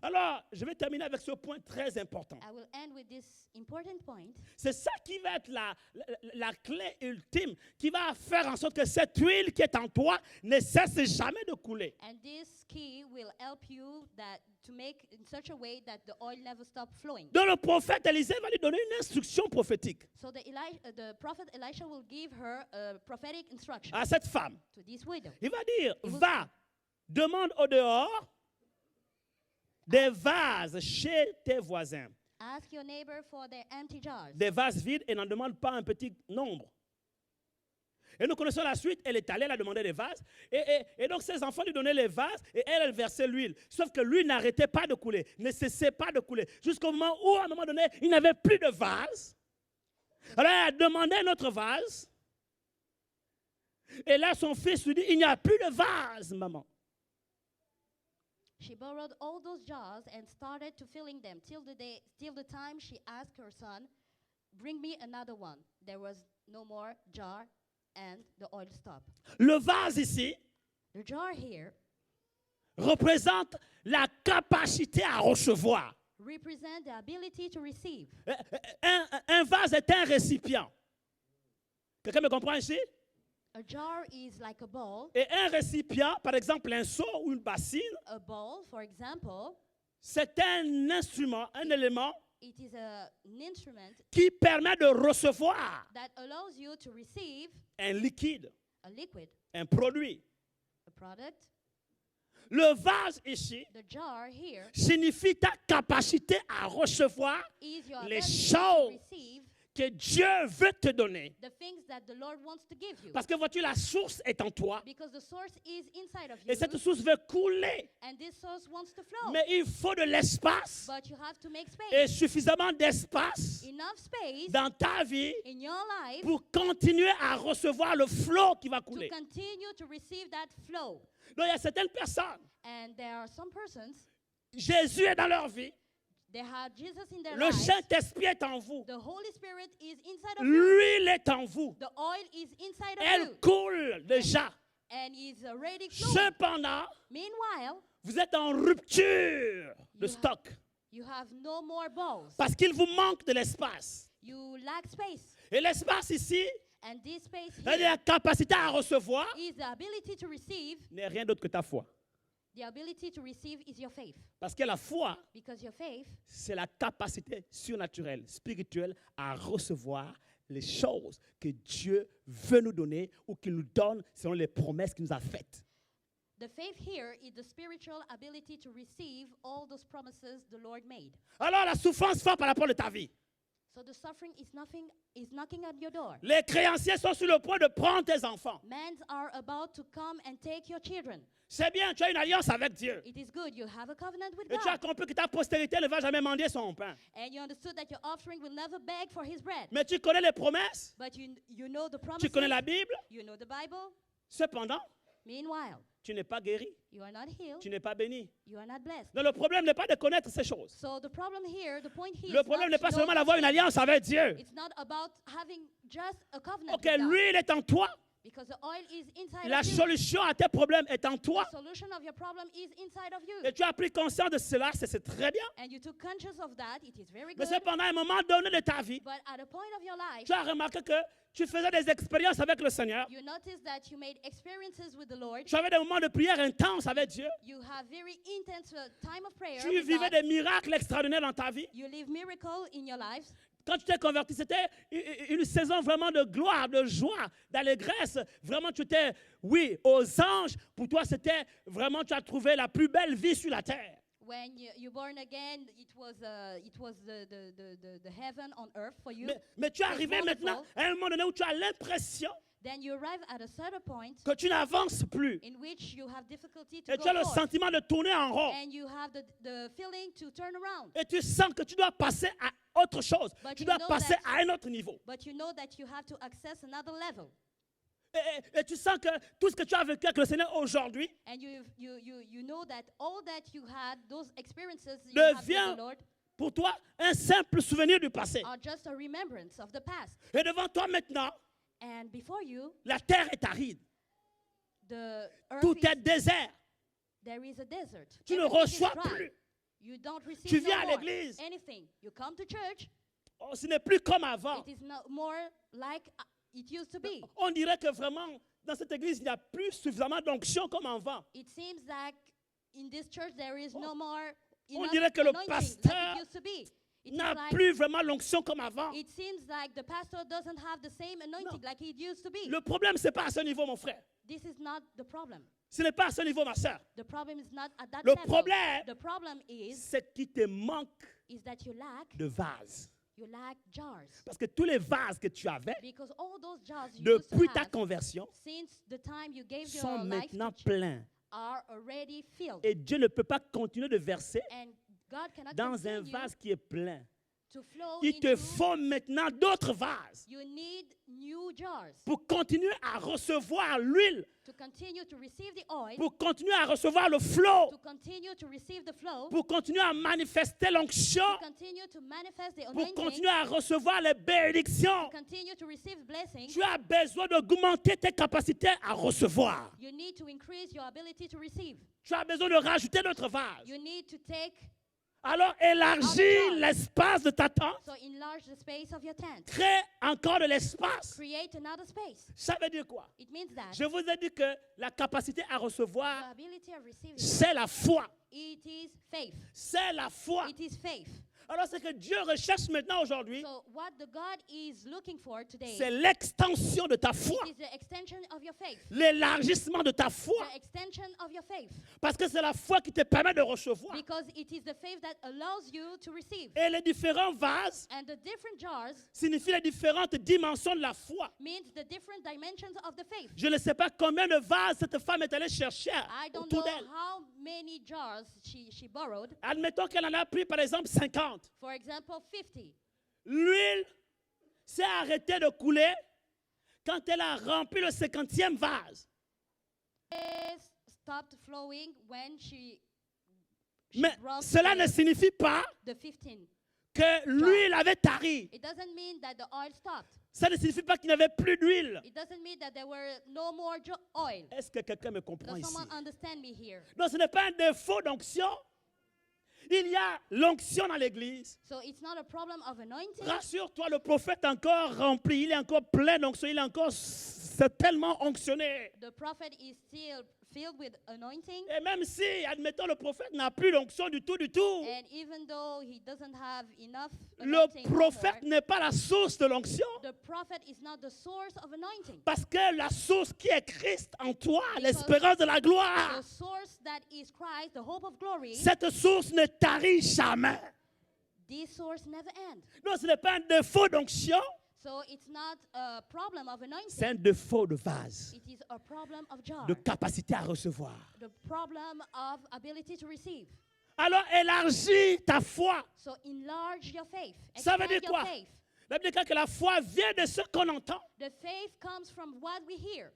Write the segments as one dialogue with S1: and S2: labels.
S1: Alors, je vais terminer avec ce point très important.
S2: I will end with this important point.
S1: C'est ça qui va être la clé ultime, qui va faire en sorte que cette huile qui est en toi ne cesse jamais de couler.
S2: And this key will help you to make in such a way that the oil never stops flowing.
S1: Donc le prophète Élisée va lui donner une instruction prophétique
S2: So the prophet Elisha will give her a prophetic instruction
S1: à cette femme.
S2: to this widow.
S1: Il va dire, va, demande au dehors des vases chez tes voisins.
S2: Ask your neighbor for their empty jars.
S1: Des vases vides et n'en demande pas un petit nombre. Et nous connaissons la suite, elle est allée, elle a demandé des vases. Et donc ses enfants lui donnaient les vases et elle versait l'huile. Sauf que l'huile n'arrêtait pas de couler, ne cessait pas de couler. Jusqu'au moment où, à un moment donné, il n'avait plus de vase. Alors elle a demandé un autre vase. Et là, son fils lui dit, il n'y a plus de vase, maman.
S2: She borrowed all those jars and started to filling them till the time she asked her son, bring me another one. There was no more jar and the oil stopped.
S1: Le vase ici
S2: The jar here
S1: représente la capacité à recevoir.
S2: represent the ability to receive.
S1: Un vase est un récipient. Quelqu'un me comprend ici?
S2: A jar is like a bowl.
S1: Et un récipient, par exemple un seau ou une bassine,
S2: A bowl, for example,
S1: c'est un instrument, un élément
S2: it is an instrument
S1: qui permet de recevoir
S2: that allows you to receive
S1: un liquide,
S2: a liquid,
S1: un produit.
S2: a product.
S1: Le vase ici
S2: The jar here
S1: signifie ta capacité à recevoir
S2: is your
S1: les
S2: ability to
S1: choses
S2: receive
S1: que Dieu veut te donner.
S2: the things that the Lord wants to give you.
S1: Parce que vois-tu, la source est en toi.
S2: Because the source is inside of you.
S1: Et cette source veut couler.
S2: And this source wants to flow.
S1: Mais il faut de l'espace
S2: But you have to make space.
S1: et suffisamment d'espace
S2: Enough space
S1: dans ta vie
S2: in your life
S1: pour continuer à recevoir le flot qui va
S2: to
S1: couler.
S2: continue to receive that flow.
S1: Donc il y a certaines personnes,
S2: And there are some persons,
S1: Jésus est dans leur vie,
S2: they have Jesus in their
S1: le
S2: lives.
S1: Saint-Esprit est en vous,
S2: The Holy Spirit is inside of you.
S1: l'huile est en vous,
S2: The oil is inside of
S1: elle
S2: you.
S1: coule déjà.
S2: And is already flowing.
S1: Cependant,
S2: Meanwhile,
S1: vous êtes en rupture de
S2: You
S1: stock
S2: you have no more bowls.
S1: parce qu'il vous manque de l'espace.
S2: You lack space.
S1: Et l'espace ici,
S2: And this space
S1: c'est-à-dire
S2: here
S1: la capacité à recevoir,
S2: is the ability to receive.
S1: n'est rien d'autre que ta foi.
S2: The ability to receive is your faith.
S1: Parce que la foi,
S2: Because your faith
S1: c'est la capacité surnaturelle, spirituelle à recevoir les choses que Dieu veut nous donner ou qu'il nous donne selon les promesses qu'il nous a faites.
S2: The faith here is the spiritual ability to receive all those promises the Lord made.
S1: Alors la souffrance frappe à la porte de ta vie.
S2: So the suffering is knocking at your door.
S1: Les créanciers sont sur le point de prendre tes enfants.
S2: Men are about to come and take your children.
S1: C'est bien, tu as une alliance avec Dieu.
S2: It is good. You have a covenant with
S1: Et tu as
S2: God.
S1: compris que ta postérité ne va jamais mendier son pain.
S2: And you understood that your offspring will never beg for his bread.
S1: Mais tu connais les promesses,
S2: But you know the
S1: tu
S2: promises.
S1: connais la Bible.
S2: You know the Bible.
S1: Cependant,
S2: Meanwhile,
S1: tu n'es pas guéri,
S2: you are not healed.
S1: tu n'es pas béni.
S2: You are not blessed.
S1: Donc le problème n'est pas de connaître ces choses.
S2: So the problem here, the point here
S1: Le
S2: is
S1: problème
S2: not
S1: n'est pas
S2: to
S1: seulement
S2: know
S1: d'avoir une
S2: things.
S1: alliance avec Dieu.
S2: It's not about having just a covenant
S1: Ok,
S2: with God.
S1: l'huile est en toi.
S2: Because the oil is inside
S1: La
S2: of you.
S1: solution à tes problèmes est en
S2: The
S1: toi.
S2: solution of your problem is inside of you.
S1: Et tu as pris conscience de cela, c'est très bien.
S2: And you took conscious of that. It is very
S1: Mais
S2: good.
S1: cependant, à un moment donné de ta vie,
S2: But at a point of your life,
S1: tu as remarqué que tu faisais des expériences avec le Seigneur.
S2: you notice that you made experiences with the Lord.
S1: Tu avais des moments de prière intenses avec Dieu.
S2: You have very intense time of prayer.
S1: Tu
S2: with
S1: vivais
S2: God.
S1: des miracles extraordinaires dans ta vie.
S2: You live miracle in your lives.
S1: Quand tu t'es converti, c'était une saison vraiment de gloire, de joie, d'allégresse. Vraiment, tu étais, oui, aux anges. Pour toi, c'était vraiment, tu as trouvé la plus belle vie sur la terre.
S2: When you born again, it was the heaven on earth for you.
S1: Mais tu es
S2: It's
S1: arrivé
S2: wonderful.
S1: maintenant à un moment donné où tu as l'impression
S2: Then you arrive at a certain point
S1: que tu n'avances plus.
S2: in which you have difficulty to
S1: Et
S2: go
S1: tu as le
S2: forward.
S1: sentiment de tourner en rond.
S2: And you have the feeling to turn around.
S1: Et tu sens que tu dois passer à autre chose.
S2: But
S1: Tu
S2: you
S1: dois
S2: know
S1: passer
S2: that-
S1: à un autre niveau.
S2: But you know that you have to access another level.
S1: Et tu sens que tout ce que tu as vécu avec le Seigneur aujourd'hui
S2: And you know that all that you had, those experiences you had with
S1: devient
S2: the Lord,
S1: pour toi un simple souvenir du passé.
S2: are just a remembrance of the past.
S1: Et devant toi maintenant,
S2: And before you,
S1: la terre est aride.
S2: the earth
S1: Tout
S2: is,
S1: est désert.
S2: there is a desert.
S1: Tu ne
S2: Everything is
S1: reçois
S2: dry.
S1: plus.
S2: You don't receive
S1: Tu
S2: no
S1: viens à
S2: more
S1: l'église.
S2: anything. You come to church.
S1: Oh, ce n'est plus comme avant.
S2: It is not more like it used to be.
S1: On dirait que vraiment, dans cette église, il n'y a plus suffisamment d'onction comme avant.
S2: It seems like in this church there is no more
S1: On
S2: enough
S1: dirait que le
S2: anointing
S1: pasteur
S2: like it used to be. It
S1: n'a
S2: is like,
S1: plus vraiment l'onction comme avant.
S2: it seems like the pastor doesn't have the same anointing like it used to be.
S1: Le problème, ce n'est pas à ce niveau, mon frère.
S2: This is not the problem.
S1: Ce n'est pas à ce niveau, ma soeur.
S2: The problem is not at that
S1: Le
S2: level.
S1: problème,
S2: The problem
S1: c'est qu'il te manque
S2: is that you
S1: de vases.
S2: lack jars.
S1: Parce que tous les vases que tu avais,
S2: Because all those jars you used to
S1: depuis ta
S2: have,
S1: conversion,
S2: since the time you gave your
S1: sont
S2: life
S1: maintenant
S2: to
S1: pleins.
S2: are already filled.
S1: Et Dieu ne peut pas continuer de verser
S2: And God cannot
S1: dans un
S2: continue
S1: vase qui est plein.
S2: to flow
S1: Il te
S2: into.
S1: faut maintenant d'autres vases
S2: You need new jars
S1: pour continuer à recevoir l'huile,
S2: to continue to receive the oil,
S1: pour continuer à recevoir le flot,
S2: to continue to receive the flow,
S1: pour continuer à manifester l'onction,
S2: to continue to manifest the
S1: pour
S2: anointing,
S1: continuer à recevoir les bénédictions.
S2: to continue to receive blessings.
S1: Tu as besoin d'augmenter tes capacités à recevoir.
S2: You need to increase your ability to receive.
S1: Tu as besoin de rajouter d'autres vases.
S2: You need to take,
S1: Alors élargis l'espace de ta tente.
S2: so enlarge the space of your tent.
S1: Crée encore de l'espace.
S2: Create another space.
S1: Ça veut dire quoi?
S2: It means that
S1: Je vous ai dit que la capacité à
S2: the
S1: recevoir,
S2: ability of receiving,
S1: c'est la foi.
S2: it is faith.
S1: C'est la foi.
S2: It is faith.
S1: Alors ce que Dieu recherche maintenant aujourd'hui,
S2: So what the God is looking for today
S1: c'est l'extension de ta foi.
S2: is the extension of your faith.
S1: L'élargissement de ta foi.
S2: The extension of your faith.
S1: Parce que c'est la foi qui te permet de recevoir.
S2: Because it is the faith that allows you to receive.
S1: Et les différents vases
S2: And the different jars
S1: signifient les différentes dimensions de la foi.
S2: means the different dimensions of the faith.
S1: Je ne sais pas combien de vases cette femme est allée chercher
S2: I don't
S1: autour
S2: know
S1: d'elle.
S2: how many jars she borrowed.
S1: Admettons qu'elle en a pris par exemple 50.
S2: For example, 50.
S1: L'huile s'est arrêtée de couler quand elle a rempli le 50e vase.
S2: It stopped flowing when she
S1: Mais
S2: brought
S1: cela ne signifie pas
S2: the 15.
S1: que l'huile avait tari.
S2: It doesn't mean that the oil stopped.
S1: Ça ne signifie pas qu'il n'y avait plus d'huile.
S2: It doesn't mean that there were no more oil.
S1: Est-ce que quelqu'un me comprend
S2: Does
S1: ici?
S2: someone understand me here?
S1: Non, ce n'est pas un défaut d'onction. Il y a l'onction dans l'église.
S2: So it's not a problem of anointing.
S1: Rassure-toi, le prophète est encore rempli, il est encore plein d'onction, il est encore c'est tellement onctionné.
S2: The prophet is still filled with anointing.
S1: Et même si, admettons, le prophète n'a plus d'onction du tout,
S2: And even though he doesn't have enough
S1: le
S2: anointing
S1: prophète
S2: anymore,
S1: n'est pas la source de l'onction.
S2: the prophet is not the source of anointing.
S1: Parce que la source qui est Christ en toi, l'espérance de la gloire,
S2: The source that is Christ, the hope of glory,
S1: cette source ne tarit jamais.
S2: this source never ends.
S1: Non, ce n'est pas un défaut d'onction,
S2: So it's not a problem of
S1: c'est un
S2: anointing.
S1: défaut de vase,
S2: It is a problem of jar.
S1: de capacité à recevoir.
S2: The problem of ability to receive.
S1: Alors élargis ta foi.
S2: So enlarge your faith.
S1: Ça veut
S2: Expand
S1: dire
S2: your
S1: quoi?
S2: faith.
S1: La Bible dit que la foi vient de ce qu'on entend.
S2: The faith comes from what we hear.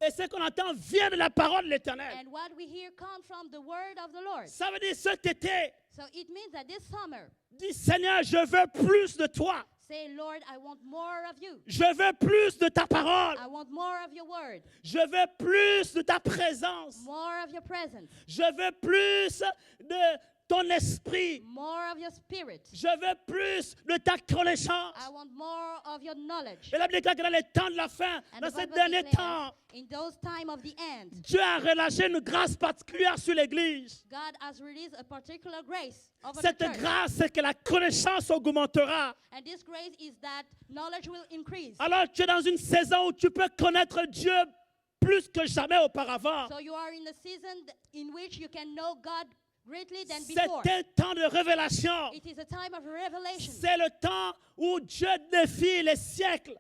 S1: Et ce qu'on entend vient de la parole de l'Éternel.
S2: And what we hear comes from the word of the Lord.
S1: Ça veut dire cet été,
S2: So it means that this summer,
S1: dis Seigneur, je veux plus de toi.
S2: say, Lord, I want more of you.
S1: Je veux plus de ta parole.
S2: I want more of your word,
S1: Je veux plus de ta présence.
S2: more of your presence,
S1: Je veux plus de ton esprit.
S2: more of your spirit.
S1: Je veux plus de ta connaissance.
S2: I want more of your knowledge.
S1: Et la Bible dit que dans les temps de la fin,
S2: And
S1: dans
S2: the
S1: ces
S2: Bible
S1: derniers
S2: declares,
S1: temps,
S2: in those time of the end,
S1: Dieu a relâché une grâce particulière sur l'Église.
S2: God has released a particular grace over
S1: Cette
S2: the church.
S1: grâce, c'est que la connaissance augmentera.
S2: And this grace is that knowledge will increase.
S1: Alors tu es dans une saison où tu peux connaître Dieu plus que jamais auparavant.
S2: So you are in a season in which you can know God greatly than before.
S1: C'est un temps de révélation.
S2: It is a time of revelation.
S1: C'est le temps où Dieu défie les siècles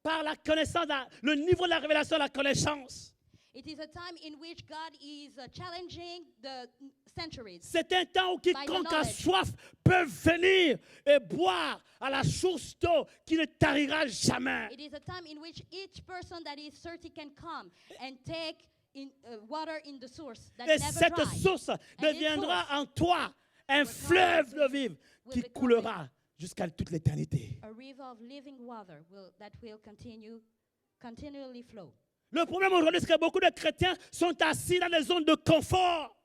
S1: par la connaissance, le niveau de la révélation, la connaissance.
S2: It is a time in which God is challenging the centuries.
S1: C'est un temps où quiconque a soif peut venir et boire à la source d'eau qui ne tarira jamais.
S2: It is a time in which each person that is thirsty can come and take water in the source that
S1: Et
S2: never
S1: cette
S2: dries.
S1: source deviendra en toi un fleuve de vie qui coulera jusqu'à toute l'éternité.
S2: A river of living water that will continually flow.
S1: Le problème aujourd'hui, c'est que beaucoup de chrétiens sont assis dans des zones de confort.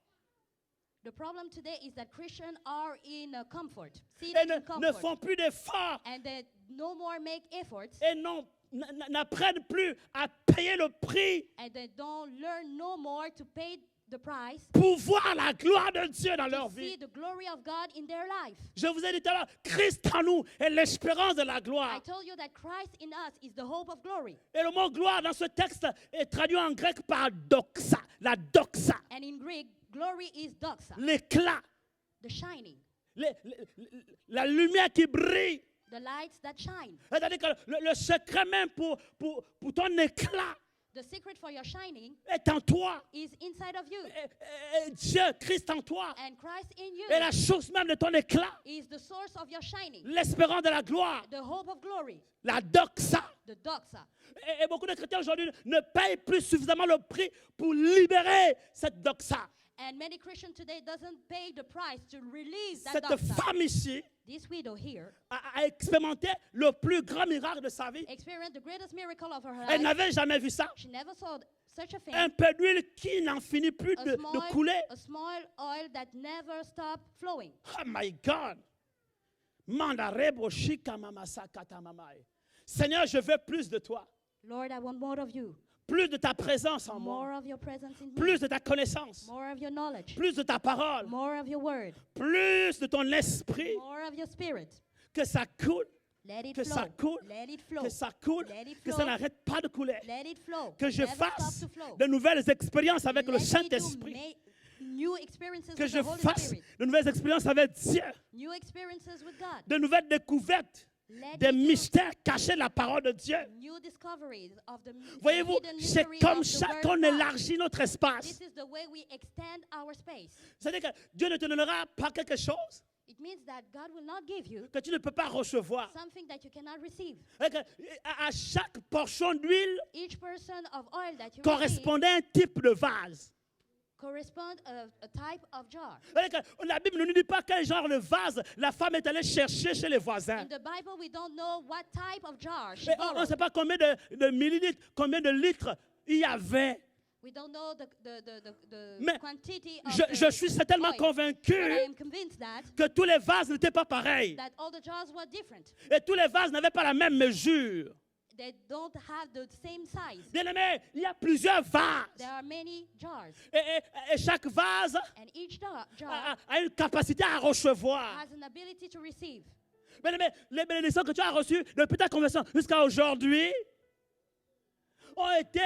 S2: The problem today is that Christians are in comfort,
S1: et
S2: seated in
S1: ne
S2: comfort,
S1: font plus d'efforts
S2: and they no more make efforts,
S1: et n'apprennent plus à payer le prix
S2: and they don't learn no more to pay the price
S1: pour voir la gloire de Dieu dans leur
S2: to
S1: vie.
S2: see the glory of God in their life.
S1: Je vous ai dit tout à l'heure, Christ en nous est l'espérance de la
S2: I
S1: gloire.
S2: told you that Christ in us is the hope of glory.
S1: Et le mot gloire dans ce texte est traduit en grec par doxa, la doxa,
S2: And in Greek, glory is doxa,
S1: l'éclat,
S2: the shining,
S1: la lumière qui brille.
S2: the lights that shine.
S1: C'est-à-dire que le secret même pour ton éclat
S2: The secret for your shining
S1: est en toi.
S2: is inside of you.
S1: Et Dieu, Christ en toi.
S2: And Christ in you
S1: Et la chose même de ton éclat,
S2: is the source of your shining,
S1: l'espérance de la gloire,
S2: the hope of glory,
S1: la doxa.
S2: the doxa.
S1: Et beaucoup de chrétiens aujourd'hui ne payent plus suffisamment le prix pour libérer cette doxa.
S2: And many Christians today doesn't pay the price to release that
S1: Cette
S2: doxa.
S1: femme ici
S2: This widow here
S1: a expérimenté le plus grand miracle de sa vie.
S2: experienced the greatest miracle of her
S1: Elle
S2: life.
S1: n'avait jamais vu ça.
S2: She never saw such a thing.
S1: Un peu d'huile qui n'en finit plus de couler.
S2: A small oil that never stopped flowing.
S1: Oh my God. Mandarebo shika mamasa katamamae. Seigneur, je veux plus de toi.
S2: Lord, I want more of you,
S1: Plus de ta présence en moi.
S2: more of your presence in me,
S1: Plus de ta connaissance.
S2: more of your knowledge,
S1: Plus de ta parole.
S2: more of your word,
S1: Plus de ton esprit.
S2: more of your spirit.
S1: Que ça coule.
S2: Let it
S1: Que
S2: flow.
S1: ça coule.
S2: Let it flow.
S1: Que ça coule.
S2: Let it
S1: Que
S2: flow.
S1: ça n'arrête pas de couler.
S2: Let it flow.
S1: Que je
S2: Never
S1: fasse
S2: stop to flow.
S1: de nouvelles expériences avec
S2: Let
S1: le
S2: me do
S1: Saint-Esprit.
S2: new experiences
S1: Que
S2: with
S1: je
S2: the Holy
S1: fasse
S2: Spirit.
S1: de nouvelles expériences avec Dieu.
S2: New experiences with God.
S1: De nouvelles découvertes.
S2: Let
S1: Des
S2: me do
S1: mystères cachés de la parole de Dieu.
S2: new discoveries of the
S1: Voyez-vous,
S2: hidden
S1: c'est
S2: mystery
S1: comme
S2: of the
S1: ça
S2: Word
S1: qu'on
S2: of God.
S1: élargit notre espace.
S2: This is the way we extend our space.
S1: C'est-à-dire que Dieu ne te donnera pas quelque chose
S2: It means that God will not give you
S1: que tu ne peux pas recevoir.
S2: something that you cannot receive.
S1: C'est-à-dire que à chaque portion d'huile
S2: Each person of oil that you receive
S1: correspondait à un type de vase.
S2: correspond a type of jar.
S1: C'est-à-dire que la Bible ne nous dit pas quel genre de vase la femme est allée chercher chez les voisins.
S2: In the Bible, we don't know what type of jar she
S1: Et on ne
S2: borrowed.
S1: sait pas combien de millilitres, combien de litres il y avait.
S2: We don't know the
S1: Mais
S2: quantity of
S1: je suis certainement
S2: oil.
S1: convaincu
S2: But I am convinced
S1: que tous les vases n'étaient pas pareils.
S2: that all the jars were different.
S1: Et tous les vases n'avaient pas la même mesure.
S2: They don't have the same size.
S1: Bien aimé, il y a plusieurs vases.
S2: There are many jars.
S1: Et chaque vase
S2: And each jar
S1: a une capacité à recevoir.
S2: has an ability to receive.
S1: Bien aimé, les bénédictions que tu as reçues depuis ta conversion jusqu'à aujourd'hui ont été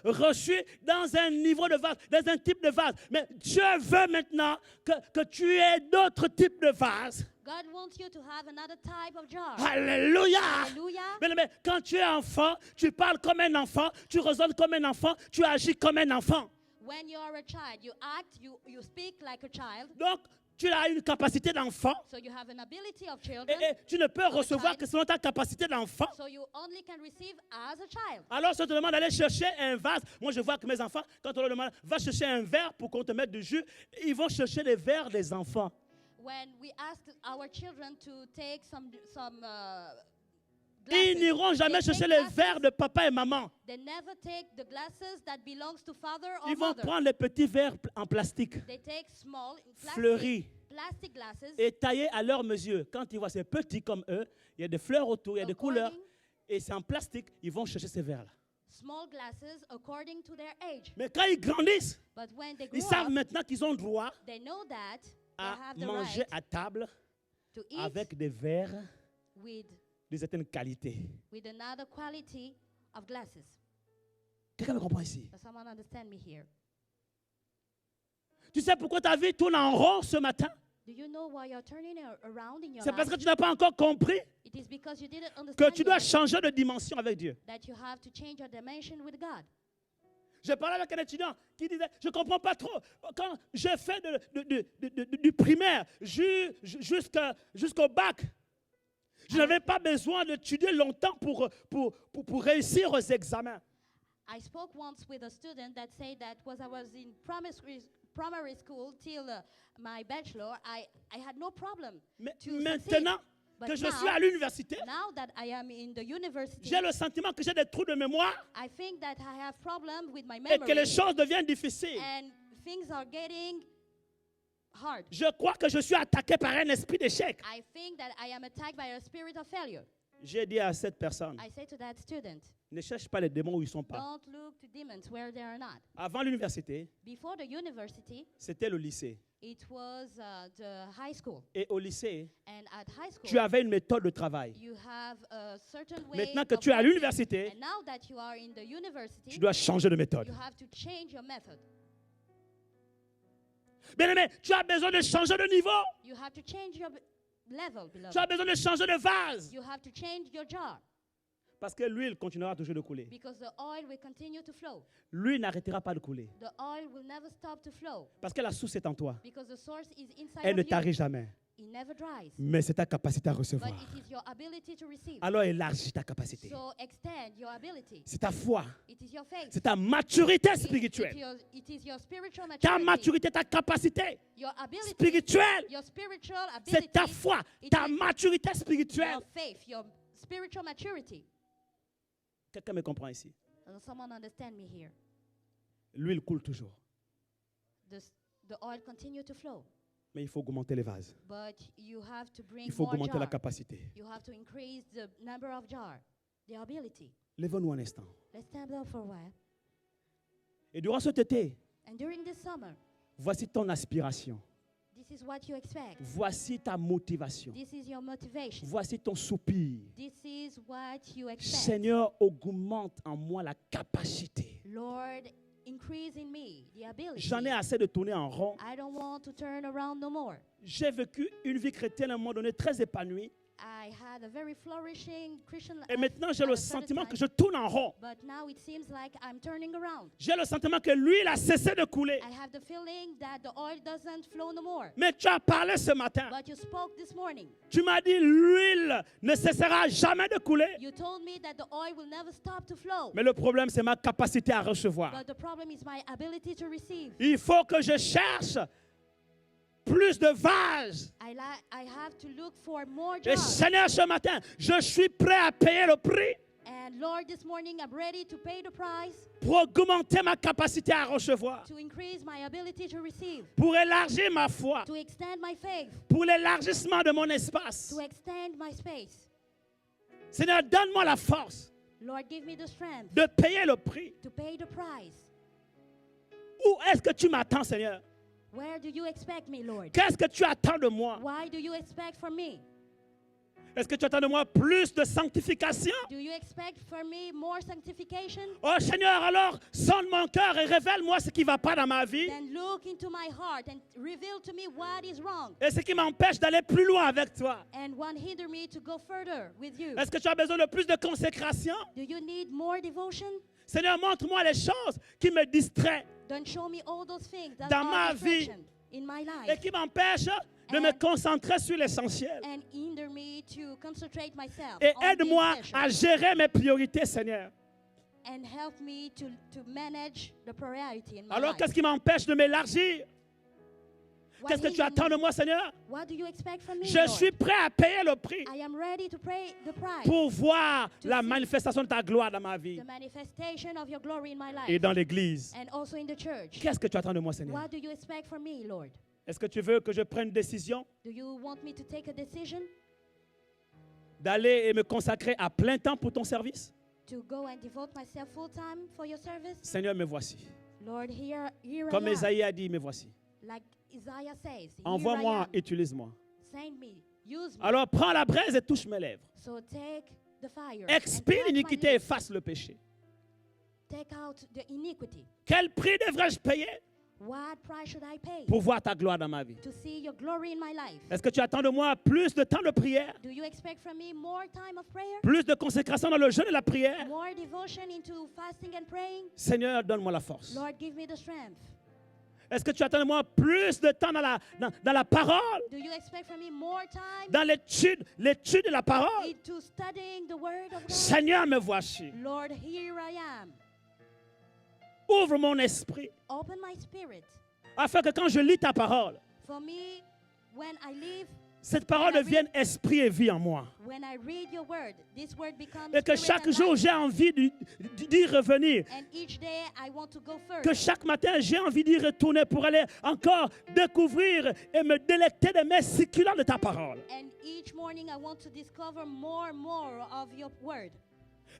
S1: reçues dans un niveau de vase, dans un type de vase. Mais Dieu veut maintenant que tu aies d'autres types de vases.
S2: God wants you to have another type of jar.
S1: Alléluia.
S2: Hallelujah.
S1: Bien aimé, quand tu es enfant, tu parles comme un enfant, tu raisonnes comme un enfant, tu agis comme un enfant.
S2: When you are a child, you act, you speak like a child.
S1: Donc, tu as une capacité d'enfant
S2: So you have an ability of children.
S1: et tu ne peux recevoir
S2: child.
S1: que selon ta capacité d'enfant.
S2: So you only can receive as a child.
S1: Alors, si on te demande d'aller chercher un vase, moi je vois que mes enfants, quand on leur demande, va chercher un verre pour qu'on te mette du jus, ils vont chercher les verres des enfants.
S2: When we ask our children to take some
S1: Ils
S2: glasses,
S1: n'iront jamais
S2: they
S1: chercher
S2: take
S1: les verres de papa et maman.
S2: They never take the glasses that belongs to father or
S1: Ils vont
S2: mother.
S1: prendre les petits verres en plastique,
S2: They take small
S1: fleuris,
S2: plastic glasses.
S1: et taillés à leur mesure. Quand ils voient ces petits comme eux, il y a des fleurs autour, il y a des couleurs, et c'est en plastique, ils vont chercher ces verres-là.
S2: Small glasses according to their age.
S1: Mais quand ils grandissent,
S2: But when they
S1: ils
S2: grow
S1: savent
S2: up,
S1: maintenant qu'ils ont droit
S2: they know that they
S1: à
S2: have the
S1: manger
S2: right
S1: à table
S2: to eat
S1: avec des verres
S2: with
S1: d'une certaine qualité.
S2: another quality of glasses.
S1: Quelqu'un me comprend ici?
S2: Does someone understand me here?
S1: Tu sais pourquoi ta vie tourne en rond ce matin?
S2: Do you know why you're turning around in your
S1: C'est parce que
S2: life?
S1: tu n'as pas encore compris
S2: It is because you didn't
S1: que
S2: understand
S1: tu dois
S2: yet
S1: changer de dimension avec Dieu.
S2: that you have to change your dimension with God.
S1: J'ai parlé avec un étudiant qui disait, je ne comprends pas trop. Quand j'ai fait du primaire jusqu'au bac, je n'avais pas besoin d'étudier longtemps pour réussir aux examens.
S2: I spoke once with a student that said that was I was in primary school till my bachelor, I had no problem
S1: Mais
S2: to
S1: maintenant
S2: succeed. But
S1: que je
S2: now,
S1: suis à l'université,
S2: now that I am in the university,
S1: j'ai le sentiment que j'ai des trous de mémoire
S2: I think that I have problems with my
S1: et que les
S2: memory
S1: choses deviennent difficiles.
S2: and things are getting hard.
S1: Je crois que je suis attaqué par un esprit d'échec.
S2: I think that I am attacked by a spirit of failure.
S1: J'ai dit à cette personne,
S2: I say to that student,
S1: ne cherche pas les démons où ils ne sont pas.
S2: don't look to demons where they are not.
S1: Avant l'université,
S2: Before the university,
S1: c'était le lycée.
S2: it was the high school.
S1: Et au lycée,
S2: And at high school,
S1: tu avais une méthode de travail.
S2: you have a certain way
S1: Maintenant que
S2: of
S1: tu es à
S2: working.
S1: l'université,
S2: And now that you are in the university,
S1: tu dois changer de méthode.
S2: you have to change your method.
S1: Bien-aimé, tu as besoin de changer de niveau.
S2: You have to change your level,
S1: Tu as
S2: beloved.
S1: besoin de changer de vase.
S2: You have to change your jar
S1: Parce que l'huile continuera toujours de couler.
S2: because the oil will continue to flow.
S1: L'huile n'arrêtera pas de couler.
S2: The oil will never stop to flow
S1: Parce que la source est en toi.
S2: because the source is inside
S1: Elle ne
S2: of you.
S1: tarit jamais.
S2: It never dries.
S1: Mais c'est ta capacité à
S2: But
S1: recevoir.
S2: it is your ability to receive.
S1: Alors élargis ta capacité.
S2: So extend your ability.
S1: C'est ta foi.
S2: It is your faith.
S1: C'est ta maturité
S2: It
S1: spirituelle.
S2: is your spiritual
S1: Ta
S2: maturity.
S1: maturité, ta capacité
S2: Your ability.
S1: spirituelle.
S2: Your spiritual ability.
S1: C'est ta foi,
S2: It
S1: ta
S2: is
S1: maturité spirituelle.
S2: your faith, your spiritual maturity.
S1: Quelqu'un me comprend ici.
S2: Does someone understand me here?
S1: L'huile coule toujours.
S2: The oil continue to flow.
S1: Mais il faut augmenter les vases.
S2: But you have to bring
S1: Il faut
S2: more
S1: augmenter la
S2: jar.
S1: capacité.
S2: You have to increase the number of jar, the ability.
S1: Lève-nous un instant.
S2: Let's stand up for a while.
S1: Et durant cet été,
S2: And during this summer,
S1: voici ton aspiration.
S2: this is what you expect.
S1: Voici ta motivation.
S2: This is your motivation.
S1: Voici ton soupir.
S2: This is what you expect.
S1: Seigneur, augmente en moi la capacité.
S2: Lord, increase in me the ability.
S1: J'en ai assez de tourner en rond.
S2: I don't want to turn around no more.
S1: J'ai vécu une vie chrétienne à un moment donné très épanouie.
S2: I had a very flourishing Christian life.
S1: Et maintenant, j'ai
S2: at
S1: le
S2: a certain
S1: sentiment que
S2: time,
S1: je tourne en rond.
S2: But now it seems like I'm turning around.
S1: J'ai le sentiment que l'huile a cessé de couler.
S2: I have the feeling that the oil doesn't flow no more.
S1: Mais tu as parlé ce matin.
S2: But you spoke this morning.
S1: Tu m'as dit l'huile ne cessera jamais de couler.
S2: You told me that the oil will never stop to flow.
S1: Mais le problème, c'est ma capacité à recevoir.
S2: But the problem is my ability to receive.
S1: Il faut que je cherche plus de vases.
S2: I have to look for more
S1: Et
S2: jars.
S1: Seigneur, ce matin, je suis prêt à payer le prix
S2: And Lord, this morning I'm ready to pay the price
S1: pour augmenter ma capacité à recevoir,
S2: to increase my ability to receive,
S1: pour élargir ma foi,
S2: to extend my faith,
S1: pour l'élargissement de mon espace.
S2: to extend my space.
S1: Seigneur, donne-moi la force
S2: Lord, give me the strength
S1: de payer le prix.
S2: to pay the price.
S1: Où est-ce que tu m'attends, Seigneur?
S2: Where do you expect me, Lord?
S1: Qu'est-ce que tu attends de moi?
S2: Why do you expect from me?
S1: Est-ce que tu attends de moi plus de sanctification?
S2: Do you expect from me more sanctification?
S1: Oh Seigneur, alors sonne mon cœur et révèle-moi ce qui ne va pas dans ma vie
S2: Then look into my heart and reveal to me what is wrong
S1: et ce qui m'empêche d'aller plus loin avec toi.
S2: and what hinder me to go further with you.
S1: Est-ce que tu as besoin de plus de consécration?
S2: Do you need more devotion?
S1: Seigneur, montre-moi les choses qui me distraient
S2: Then show me all those things that
S1: Dans
S2: are
S1: ma vie.
S2: distraction in my
S1: et
S2: life
S1: qui m'empêchent de me
S2: And-
S1: concentrer sur l'essentiel.
S2: and hinder me to concentrate myself
S1: Et
S2: on the
S1: aide-moi
S2: essential.
S1: à gérer mes priorités, Seigneur.
S2: And help me to manage the priority in my
S1: Alors,
S2: life.
S1: qu'est-ce qui m'empêche de m'élargir?
S2: What
S1: Qu'est-ce que tu
S2: hinder
S1: attends de
S2: me?
S1: moi, Seigneur?
S2: What do you expect from me,
S1: Je
S2: Lord?
S1: suis prêt à payer le prix
S2: I am ready to pay the price.
S1: pour voir
S2: To
S1: la
S2: see
S1: manifestation de ta gloire dans ma vie
S2: The manifestation of your glory in my life
S1: et dans l'Église.
S2: and also in the church.
S1: Qu'est-ce que tu attends de moi, Seigneur?
S2: What do you expect from me, Lord?
S1: Est-ce que tu veux que je prenne une décision
S2: Do you want me to take a decision
S1: d'aller et me consacrer à plein temps pour ton service?
S2: to go and devote myself full time for your service?
S1: Seigneur, me voici.
S2: Lord, here
S1: Comme
S2: I am.
S1: Esaïe a dit, me voici.
S2: Like Isaiah says, here I
S1: Envoie-moi,
S2: am.
S1: utilise-moi.
S2: Send me, use me.
S1: Alors prends la braise et touche mes lèvres.
S2: So take the fire.
S1: Expire
S2: and touch my
S1: l'iniquité et
S2: lips.
S1: efface le péché.
S2: Take out the iniquity.
S1: Quel prix devrais-je payer
S2: What price should I pay
S1: pour voir ta gloire dans ma vie?
S2: to see your glory in my life?
S1: Est-ce que tu attends de moi plus de temps de prière,
S2: Do you expect from me more time of prayer?
S1: plus de consécration dans le jeûne et la prière?
S2: More devotion into fasting and praying?
S1: Seigneur, donne-moi la force.
S2: Lord, give me the strength.
S1: Est-ce que tu attends de moi plus de temps dans la parole,
S2: Do you expect from me more time
S1: dans l'étude de la parole?
S2: into studying the word of God?
S1: Seigneur, me voici.
S2: Lord, here I am.
S1: Ouvre mon esprit
S2: Open my spirit.
S1: afin que quand je lis ta parole,
S2: For me, when I live,
S1: cette parole devienne esprit et vie en moi.
S2: When I read your word, this word becomes
S1: Et que
S2: spirit
S1: chaque
S2: and
S1: jour,
S2: life.
S1: j'ai envie d'y revenir.
S2: And each day I want to go further.
S1: Que chaque matin, j'ai envie d'y retourner pour aller encore découvrir et me délecter des mets succulents de ta parole.
S2: And each morning I want to discover more and more of your word.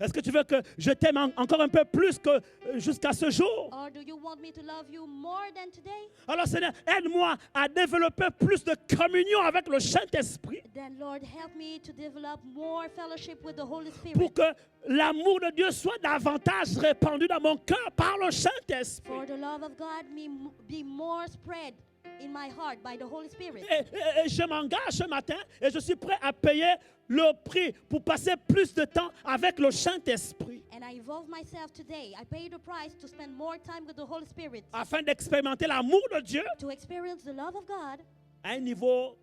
S1: Est-ce que tu veux que je t'aime encore un peu plus que jusqu'à ce jour?
S2: Or do you want me to love you more than today?
S1: Alors Seigneur, aide-moi à développer plus de communion avec le Saint-Esprit
S2: Then Lord, help me to develop more fellowship with the Holy Spirit.
S1: pour que l'amour de Dieu soit davantage répandu dans mon cœur par le Saint-Esprit.
S2: For the love of God be more spread in my heart by the Holy Spirit.
S1: Et je m'engage ce matin et je suis prêt à payer le prix pour passer plus de temps avec le Saint-Esprit
S2: And I involve myself today. I pay the price to spend more time with the Holy Spirit,
S1: afin d'expérimenter l'amour de Dieu
S2: to experience the love of God
S1: à un niveau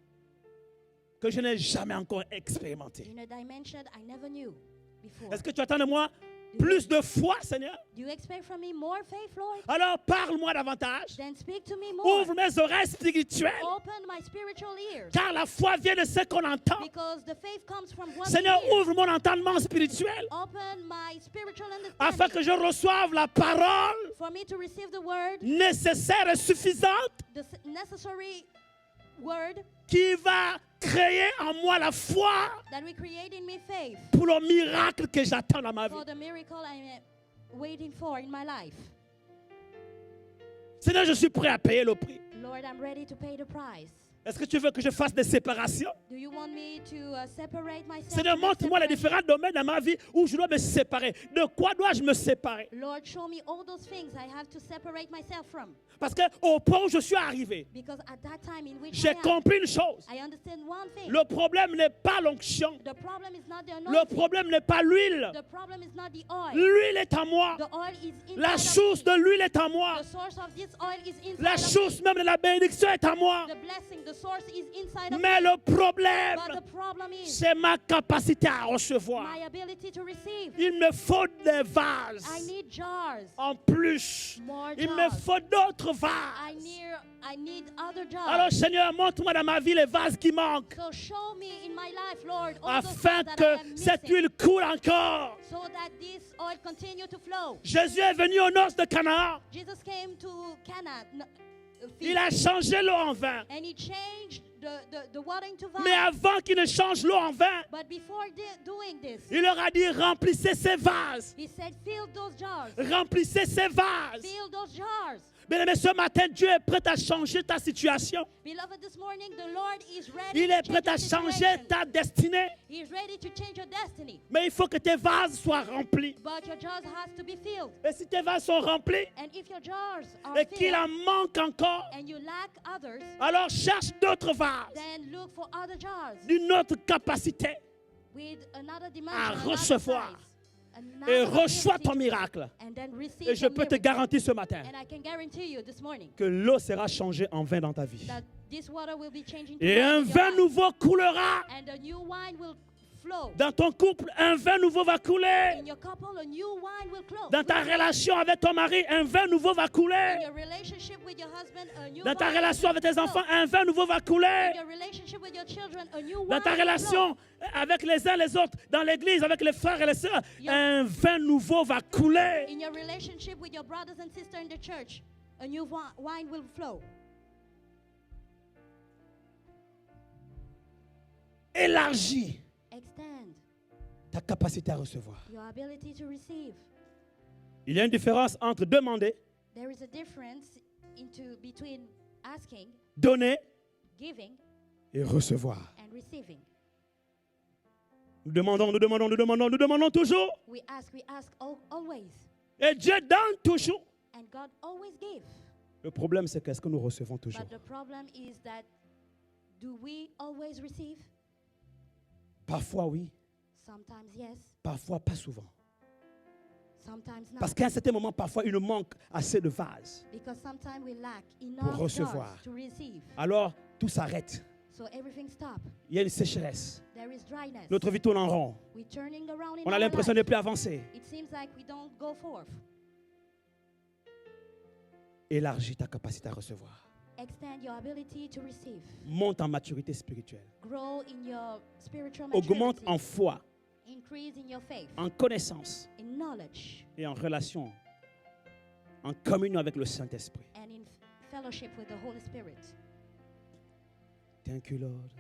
S1: que je n'ai jamais encore expérimenté.
S2: in a dimension I never knew before.
S1: Est-ce que tu attends de moi plus de foi, Seigneur?
S2: Do you expect from me more faith, Lord?
S1: Alors parle-moi davantage.
S2: Then speak to me more.
S1: Ouvre mes oreilles spirituelles,
S2: Open my spiritual ears.
S1: car la foi vient de ce qu'on entend.
S2: Because the faith comes from what
S1: Seigneur,
S2: we hear.
S1: ouvre mon entendement spirituel
S2: Open my spiritual
S1: afin
S2: understanding
S1: que je reçoive la parole
S2: for me to receive the word,
S1: nécessaire et suffisante
S2: the necessary word
S1: qui va créer en moi la foi
S2: that will create in me faith
S1: pour le miracle que j'attends dans ma vie.
S2: for the miracle I'm waiting for in my life.
S1: Seigneur, je suis prêt à payer le prix.
S2: Lord, I'm ready to pay the price.
S1: Est-ce que tu veux que je fasse des séparations?
S2: Do you want me to separate myself?
S1: Seigneur,
S2: to make
S1: montre-moi les
S2: separation?
S1: différents domaines dans ma vie où je dois me séparer. De quoi dois-je me séparer?
S2: Lord, show me all those things I have to separate myself from.
S1: Parce qu'au point où je suis arrivé,
S2: Because at that time in which
S1: j'ai
S2: I am,
S1: compris une chose.
S2: I understand one thing.
S1: Le problème n'est pas l'onction.
S2: The problem is not the
S1: Le
S2: anointing.
S1: problème n'est pas l'huile.
S2: The problem is not the oil.
S1: L'huile est en moi.
S2: The oil is inside
S1: La
S2: of
S1: source
S2: me.
S1: de l'huile est en moi.
S2: The source of this oil is inside
S1: La
S2: of
S1: source
S2: me.
S1: même de la bénédiction est en moi.
S2: The blessing, the source is inside of
S1: Mais
S2: me.
S1: le problème,
S2: But the problem is
S1: c'est ma capacité à recevoir.
S2: my ability to receive.
S1: Il me faut des
S2: I
S1: vases
S2: need jars.
S1: en plus.
S2: More
S1: Il me
S2: jars.
S1: faut d'autres
S2: I
S1: vases.
S2: need other jars.
S1: Alors Seigneur, montre-moi dans ma vie les vases qui manquent,
S2: So show me in my life, Lord, all those
S1: afin
S2: things that I
S1: que
S2: am
S1: cette
S2: missing,
S1: huile coule encore.
S2: so that this oil continue to flow.
S1: Jésus est venu aux noces de Canaan.
S2: Jesus came to Cana,
S1: Il a changé l'eau en vin.
S2: and he changed the water into vine.
S1: Mais avant qu'il ne change l'eau en vin,
S2: But before doing this,
S1: il leur a dit remplissez ces vases.
S2: he said, fill those jars.
S1: Remplissez ces vases.
S2: Fill those jars.
S1: Bien-aimé, ce matin, Dieu est prêt à changer ta situation.
S2: Beloved, this morning the Lord is ready
S1: Il
S2: to
S1: est
S2: change
S1: prêt à
S2: your
S1: changer
S2: situation.
S1: ta destinée.
S2: He is ready to change your destiny.
S1: Mais il faut que tes vases soient remplis.
S2: But your jars has to be filled.
S1: Et si tes vases sont remplis
S2: And if your jars are
S1: et qu'il
S2: filled
S1: en manque encore,
S2: and you lack others,
S1: alors cherche d'autres vases
S2: then look for other jars
S1: d'une autre capacité
S2: with another dimension,
S1: à
S2: another
S1: recevoir.
S2: size,
S1: Et
S2: another
S1: reçois
S2: ability
S1: ton miracle.
S2: and then receive
S1: Et je
S2: your
S1: peux te
S2: miracle.
S1: garantir ce matin
S2: And I can guarantee you this morning
S1: que l'eau sera changée en vin dans ta vie.
S2: that this water will be changing to
S1: Et
S2: wine
S1: un
S2: in your
S1: vin
S2: life.
S1: nouveau coulera.
S2: And a new wine will flow.
S1: Dans ton couple, un vin nouveau va couler.
S2: In your couple, a new wine will flow.
S1: Dans ta relation avec ton mari, un vin nouveau va
S2: In
S1: couler.
S2: your relationship with your husband, a new
S1: Dans ta
S2: wine
S1: relation
S2: will
S1: avec tes
S2: flow.
S1: enfants, un vin nouveau va couler.
S2: In your relationship with your children, a new
S1: Dans
S2: wine
S1: ta
S2: will flow.
S1: relation avec les uns les autres, dans l'église, avec les frères et les sœurs, un vin nouveau va couler.
S2: In your relationship with your brothers and sisters in the church, a new wine will flow.
S1: Élargis
S2: Extend
S1: ta capacité à recevoir.
S2: your ability to receive.
S1: Il y a une différence entre demander,
S2: There is a difference between asking,
S1: donner
S2: giving,
S1: et recevoir.
S2: and receiving.
S1: Nous demandons, nous demandons, nous demandons, nous demandons toujours.
S2: We ask always.
S1: Et Dieu donne toujours.
S2: And God always gives.
S1: Le problème, c'est qu'est-ce que nous recevons toujours?
S2: But the problem is that do we always receive?
S1: Parfois oui,
S2: Sometimes yes,
S1: parfois pas souvent.
S2: sometimes not.
S1: Parce qu'à un certain moment, parfois, il nous manque assez de vases.
S2: Because sometimes we lack enough
S1: recevoir.
S2: jars to receive.
S1: Alors, tout s'arrête.
S2: So everything stops.
S1: Il y a une sécheresse.
S2: There is dryness.
S1: Notre vie tourne en rond.
S2: We're turning around in
S1: On a
S2: our
S1: l'impression de ne
S2: life.
S1: plus avancer.
S2: It seems like we don't go forth.
S1: Élargis ta capacité à recevoir.
S2: Extend your ability to receive.
S1: Monte en maturité spirituelle.
S2: Grow in your spiritual
S1: Augmente
S2: maturity.
S1: en foi,
S2: Increase in your faith,
S1: en connaissance
S2: in knowledge,
S1: et en relation, en communion avec le Saint-Esprit.
S2: and in fellowship with the Holy Spirit.
S1: Thank you, Lord.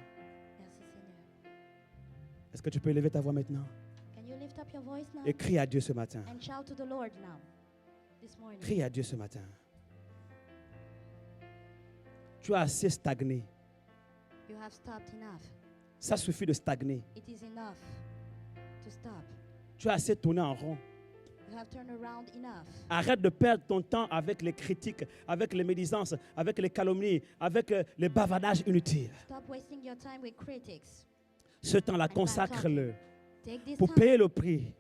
S2: Merci Seigneur.
S1: Est-ce que tu peux élever ta voix maintenant
S2: Can you lift up your voice now
S1: et crie à Dieu ce matin?
S2: and shout to the Lord now, this morning?
S1: Crie à Dieu ce matin. Tu as assez stagné.
S2: You have stopped enough.
S1: Ça suffit de stagner.
S2: It is enough to stop.
S1: Tu as assez tourné en rond.
S2: You have turned around enough.
S1: Arrête de perdre ton temps avec les critiques, avec les médisances, avec les calomnies, avec les bavardages inutiles.
S2: Stop wasting your time with critics.
S1: Ce temps-là, consacre-le
S2: Take this
S1: pour
S2: time.
S1: payer le prix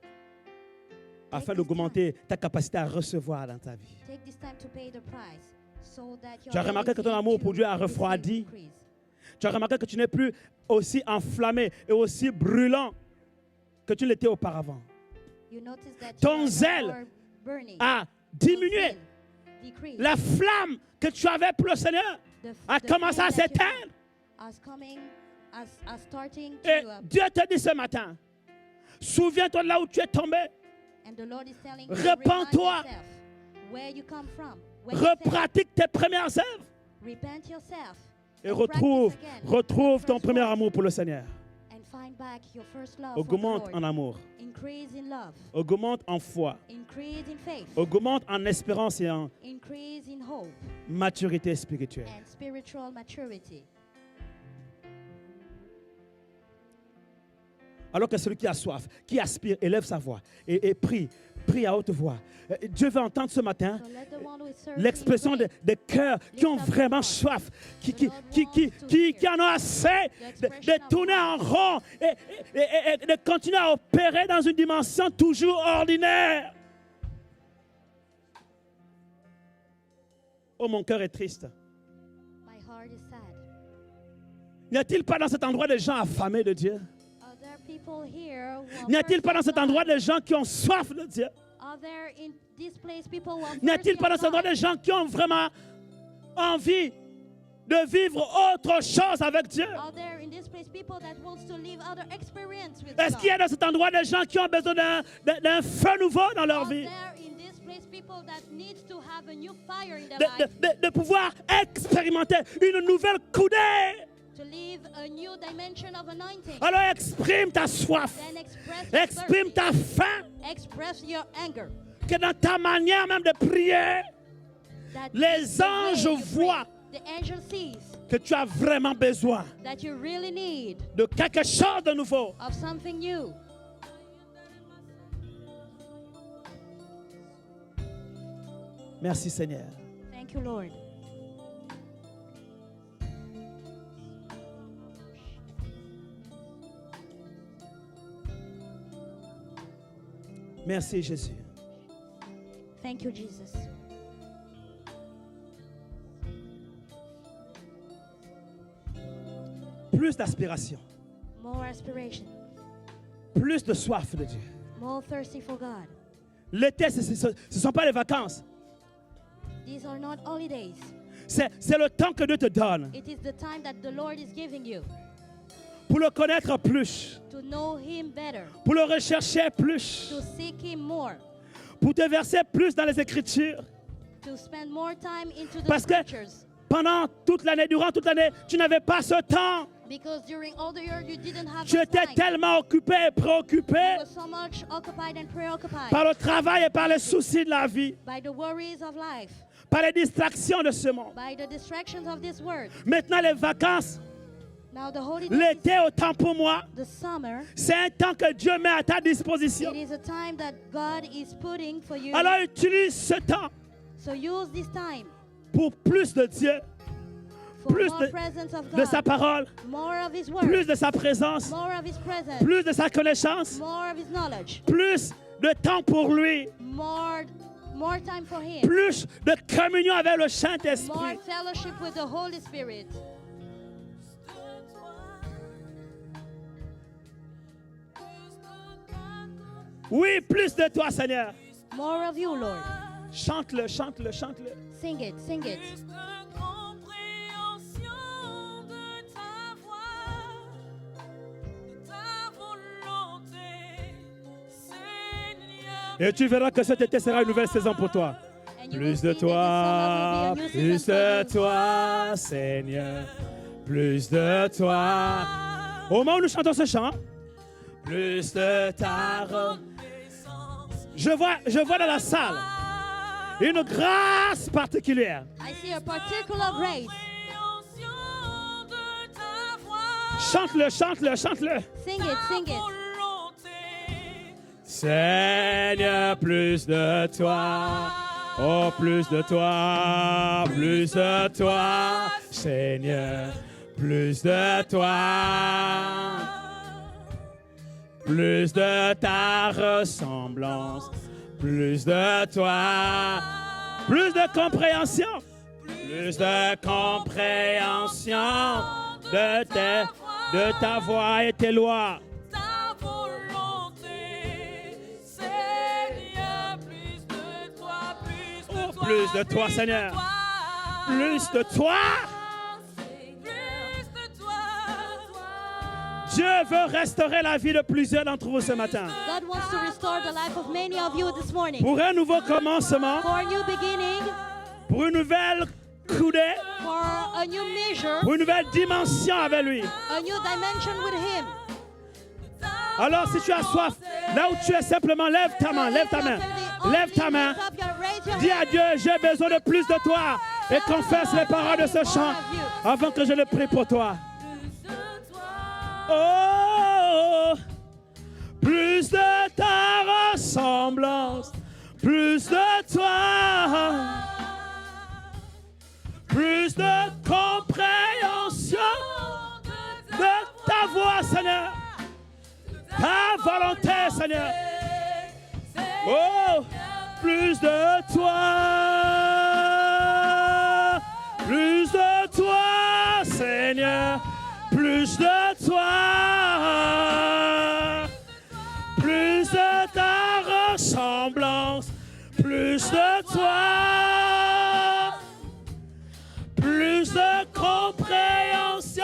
S1: afin
S2: this
S1: d'augmenter ta capacité à recevoir dans ta vie.
S2: Take this time to pay the price so that your
S1: Tu as remarqué que ton
S2: ability
S1: amour
S2: to
S1: pour Dieu a
S2: receive
S1: refroidi?
S2: increase.
S1: Tu as remarqué que tu n'es plus aussi enflammé et aussi brûlant que tu l'étais auparavant.
S2: You notice that
S1: Ton
S2: you are no
S1: zèle
S2: more burning.
S1: A
S2: Your
S1: diminué.
S2: zeal decreased.
S1: La flamme que tu avais pour le Seigneur a
S2: The
S1: commencé à
S2: flame that you
S1: s'éteindre.
S2: had as starting
S1: Et
S2: to
S1: Dieu te dit ce matin, souviens-toi de là où tu es tombé.
S2: and the Lord is telling you,
S1: Repens-toi.
S2: remind yourself where you come from. Where you failed.
S1: Repratique tes premières œuvres
S2: Repent yourself
S1: et
S2: and
S1: retrouve
S2: practice again
S1: ton
S2: first
S1: premier
S2: work
S1: amour pour le Seigneur.
S2: and find back your first love for the
S1: Augmente
S2: Lord.
S1: en amour,
S2: Increase in love,
S1: augmente en foi,
S2: increase in faith,
S1: augmente en espérance et en
S2: increase in hope
S1: maturité spirituelle.
S2: and spiritual maturity.
S1: Alors que celui qui a soif, qui aspire, élève sa voix et prie à haute voix. Dieu veut entendre ce matin
S2: So let the one who is serving
S1: l'expression
S2: pray.
S1: des cœurs qui ont vraiment soif, qui en ont assez de tourner en rond et de continuer à opérer dans une dimension toujours ordinaire. Oh, mon cœur est triste.
S2: My heart is sad.
S1: N'y a-t-il pas dans cet endroit des gens affamés de Dieu?
S2: Are there people here who are
S1: N'y a-t-il pas dans
S2: thirsty
S1: cet
S2: of
S1: endroit
S2: God?
S1: des gens qui ont soif de Dieu?
S2: Are there in this place people who are
S1: N'y a-t-il
S2: thirsty
S1: pas dans
S2: of
S1: cet endroit
S2: God?
S1: des gens qui ont vraiment envie de vivre autre chose avec Dieu?
S2: Are there in this place people that wants to live other experience with
S1: Est-ce qu'il y a
S2: God?
S1: dans cet endroit des gens qui ont besoin d'un feu nouveau dans leur
S2: Are
S1: vie?
S2: there in this place people that needs to have a new fire in their life,
S1: De pouvoir expérimenter une nouvelle coudée?
S2: to live a new dimension of anointing?
S1: Alors exprime ta soif,
S2: Then express your
S1: exprime
S2: thirsty.
S1: ta faim,
S2: Express your anger.
S1: que dans ta manière même de prier,
S2: That
S1: les
S2: the way
S1: anges
S2: you
S1: voient
S2: pray, the angel sees
S1: que tu as vraiment besoin
S2: that you really need
S1: de quelque chose de nouveau.
S2: of something new.
S1: Merci Seigneur.
S2: Thank you, Lord.
S1: Merci Jésus.
S2: Thank you, Jesus.
S1: Plus d'aspiration,
S2: More aspiration,
S1: plus de soif de Dieu.
S2: more thirsty for God.
S1: L'été, ce ne sont pas les vacances.
S2: These are not holidays.
S1: C'est le temps que Dieu te donne
S2: It is the time that the Lord is giving you
S1: pour le connaître plus,
S2: to know Him better,
S1: pour le rechercher plus,
S2: to seek Him more,
S1: pour te verser plus dans les Écritures.
S2: to spend more time into the
S1: Parce que
S2: scriptures.
S1: pendant toute l'année, durant toute l'année, tu n'avais pas ce temps.
S2: Because during all the year you didn't have
S1: Tu
S2: the
S1: étais
S2: time.
S1: tellement occupé et préoccupé
S2: You were so much occupied and preoccupied
S1: par le travail et par les soucis de la vie,
S2: by the worries of life,
S1: par les distractions de ce monde.
S2: by the distractions of this world.
S1: Maintenant, les vacances,
S2: Now the holidays,
S1: l'été, autant pour moi,
S2: the summer,
S1: c'est un temps que Dieu met à ta disposition.
S2: it is a time that God is putting for you.
S1: Alors utilise ce temps
S2: So use this time
S1: pour plus de Dieu,
S2: for
S1: plus
S2: more presence of
S1: de sa
S2: God,
S1: parole,
S2: more of His word,
S1: plus de sa présence,
S2: more of His presence,
S1: plus de sa connaissance,
S2: more of His knowledge,
S1: plus de temps pour lui,
S2: more time for Him,
S1: plus de communion avec le
S2: more
S1: Saint-Esprit.
S2: fellowship with the Holy Spirit.
S1: Oui, plus de toi, Seigneur.
S2: More of you, Lord.
S1: Chante-le, chante-le, chante-le.
S2: Sing it, sing it.
S1: Et tu verras que cet été sera une nouvelle saison pour toi.
S2: And you will
S1: Plus
S2: see
S1: de
S2: that this summer will
S1: toi,
S2: be a new
S1: plus
S2: season for
S1: de
S2: you.
S1: toi, Seigneur. Plus de toi. Au moment où nous chantons ce chant, plus de ta reconnaissance. Je vois dans la salle une grâce particulière.
S2: I see a particular grace.
S1: Chante-le, chante-le, chante-le.
S2: Sing it, sing it.
S1: Seigneur, plus de toi. Oh, plus de toi, plus de toi. Seigneur, plus de toi. Plus de ta ressemblance. Plus de toi. Plus de compréhension. Plus de compréhension de ta voix et tes lois.
S3: Ta volonté, Seigneur, plus de toi, plus de
S1: Oh,
S3: toi.
S1: plus de toi, Seigneur. Plus de toi.
S3: Plus de toi.
S1: Dieu veut restaurer la vie de plusieurs d'entre vous ce matin.
S2: God wants to restore the life of many of you this morning.
S1: Pour un nouveau commencement,
S2: For a new beginning,
S1: pour une nouvelle coudée,
S2: for a new measure,
S1: pour une nouvelle dimension avec lui.
S2: a new dimension with Him.
S1: Alors, si tu as soif, là où tu es, simplement lève ta main, lève ta main, lève ta main. Dis à Dieu, j'ai besoin de plus de toi. Et confesse les paroles de ce chant avant que je le prie pour toi. Oh, plus de ta ressemblance, plus de toi, plus de compréhension de ta voix, Seigneur, ta volonté, Seigneur. Oh, plus de toi, Seigneur, plus de toi, plus de ta ressemblance, plus de toi, plus de compréhension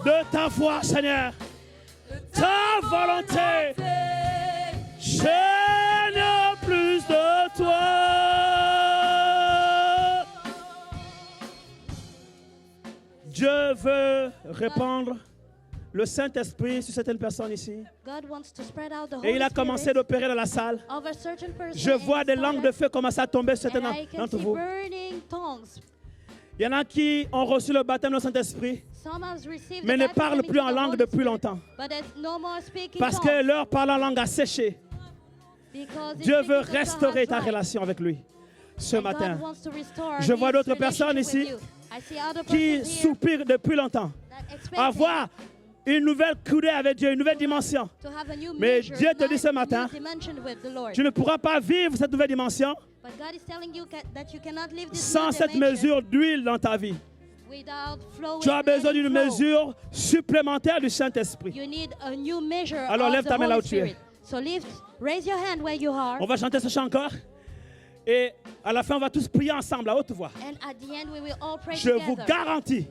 S1: de ta voix, Seigneur, ta volonté, Seigneur, plus de toi. Dieu veut répandre le Saint-Esprit sur certaines personnes ici.
S2: God wants to spread out the
S1: Et
S2: Holy
S1: il a commencé
S2: Spirit
S1: d'opérer dans la salle.
S2: over certain persons.
S1: Je vois des langues de feu commencer à tomber sur certains
S2: and I can
S1: d'entre
S2: see
S1: vous.
S2: burning tongues.
S1: Il y en a qui ont reçu le baptême du Saint-Esprit,
S2: Some has received
S1: mais
S2: the
S1: ne
S2: baptism
S1: parlent
S2: into
S1: plus en
S2: the
S1: langue
S2: Holy
S1: depuis
S2: Spirit,
S1: longtemps.
S2: But there's no more speaking
S1: Parce que
S2: tongues,
S1: leur parler en langue a séché.
S2: because the
S1: Dieu
S2: speaking
S1: veut
S2: tongues
S1: restaurer
S2: has
S1: ta
S2: dried.
S1: relation avec lui ce
S2: And
S1: matin.
S2: God wants to restore
S1: Je vois
S2: his
S1: d'autres personnes
S2: relationship
S1: ici
S2: with you. I see other
S1: Qui
S2: persons here
S1: soupirent depuis longtemps.
S2: that expecting
S1: Avoir une nouvelle coudée avec Dieu, une nouvelle dimension.
S2: to have a new
S1: Mais
S2: measure,
S1: Dieu te dit ce
S2: new
S1: matin,
S2: dimension with the Lord.
S1: Tu ne pourras pas vivre cette nouvelle dimension
S2: But God is telling you that you cannot live this
S1: sans
S2: new
S1: cette
S2: dimension
S1: mesure d'huile dans ta vie.
S2: without flowing.
S1: Tu as besoin
S2: letting
S1: d'une
S2: flow.
S1: mesure supplémentaire du Saint-Esprit.
S2: You need a new measure
S1: Alors,
S2: of
S1: lève
S2: the
S1: ta main là
S2: Holy
S1: où tu es.
S2: Spirit. So raise your hand where you are.
S1: On va chanter ce chant encore. Et à la fin, on va tous prier ensemble à haute voix.
S2: And at the end, we will all pray
S1: Je vous
S2: together.
S1: garantis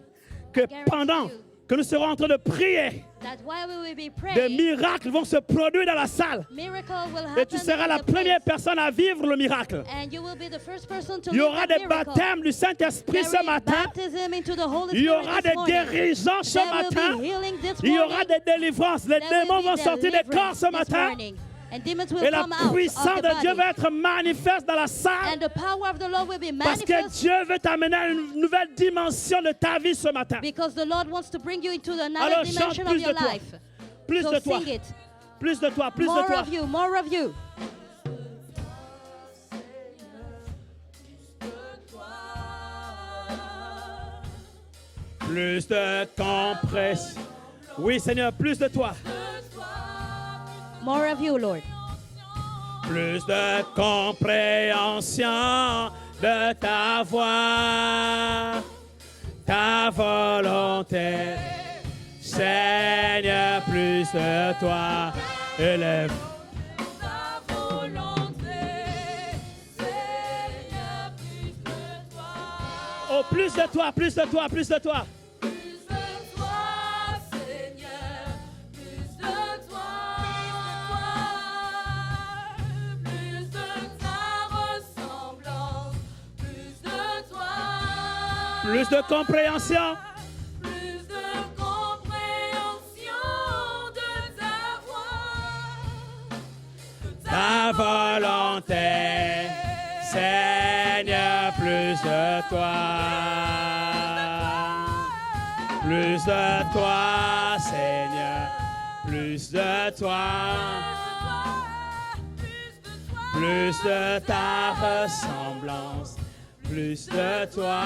S1: que pendant que nous serons en train de prier,
S2: That while we will be
S1: des
S2: praying,
S1: miracles vont se produire dans la salle.
S2: miracle will
S1: Et
S2: happen
S1: tu seras
S2: in
S1: la
S2: the place.
S1: première personne à vivre le miracle.
S2: And you will be the first person to
S1: Il y
S2: live
S1: aura
S2: that
S1: des
S2: miracle.
S1: baptêmes du Saint-Esprit
S2: There
S1: ce
S2: is
S1: matin.
S2: baptism into the Holy
S1: Il y
S2: Spirit
S1: aura
S2: this
S1: des
S2: morning.
S1: guérisons ce
S2: There will
S1: matin.
S2: be healing this
S1: Il y
S2: morning.
S1: aura des délivrances. Les
S2: There will
S1: démons
S2: be
S1: vont sortir des corps
S2: deliverance
S1: ce
S2: this
S1: matin.
S2: morning. And demons will
S1: Et la
S2: come out
S1: puissance
S2: of the
S1: de Dieu
S2: body.
S1: va être manifeste dans la salle.
S2: And the power of the Lord will be
S1: Parce que
S2: manifest
S1: Dieu veut t'amener à une nouvelle dimension de ta vie ce matin.
S2: because the Lord wants to bring you into another
S1: Alors chante
S2: dimension of
S1: plus
S2: your
S1: de toi.
S2: life.
S1: Plus
S2: So
S1: de toi.
S2: sing it.
S1: Plus de toi. Plus de
S2: More
S1: toi.
S2: of you, more of you.
S1: Plus de compression. Oui, Seigneur, plus de toi.
S2: More of you, Lord.
S1: Plus de compréhension de ta voix, ta volonté. Seigneur, plus de toi. Élève.
S3: Ta volonté, Seigneur, plus de toi.
S1: Oh, plus de toi, plus de toi, plus de toi.
S3: Plus de toi, Seigneur, plus de toi.
S1: Plus de compréhension.
S3: Plus de compréhension de ta voix.
S1: Ta volonté, Seigneur, plus de toi. Plus de toi, Seigneur, plus de toi. Plus de ta ressemblance, plus de toi.